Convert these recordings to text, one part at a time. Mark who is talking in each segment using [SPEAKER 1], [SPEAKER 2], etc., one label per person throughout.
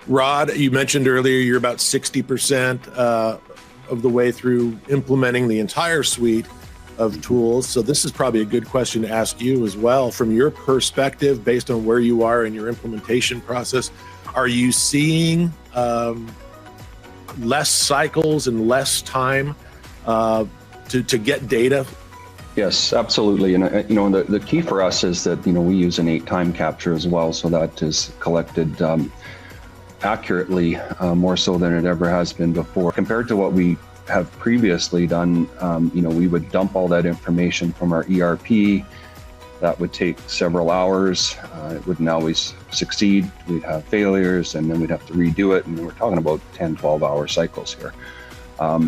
[SPEAKER 1] Rod, you mentioned earlier you're about 60% of the way through implementing the entire suite of tools. So this is probably a good question to ask you as well. From your perspective, based on where you are in your implementation process, are you seeing less cycles and less time to get data?
[SPEAKER 2] Yes, absolutely. And the key for us is that we use InEight time capture as well, so that is collected accurately, more so than it ever has been before. Compared to what we have previously done, we would dump all that information from our ERP. That would take several hours. It wouldn't always succeed. We'd have failures, and then we'd have to redo it. And we're talking about 10, 12-hour cycles here.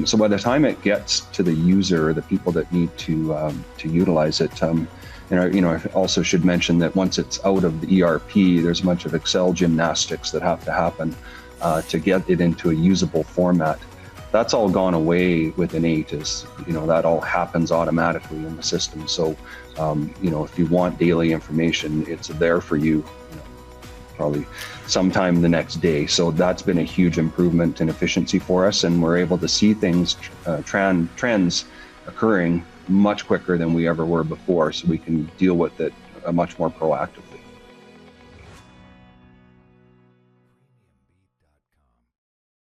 [SPEAKER 2] So by the time it gets to the user, the people that need to utilize it, I also should mention that once it's out of the ERP, there's a bunch of Excel gymnastics that have to happen to get it into a usable format. That's all gone away with InEight. That all happens automatically in the system. So, if you want daily information, it's there for you, probably sometime the next day. So that's been a huge improvement in efficiency for us, and we're able to see things, trends occurring much quicker than we ever were before, so we can deal with it much more proactively.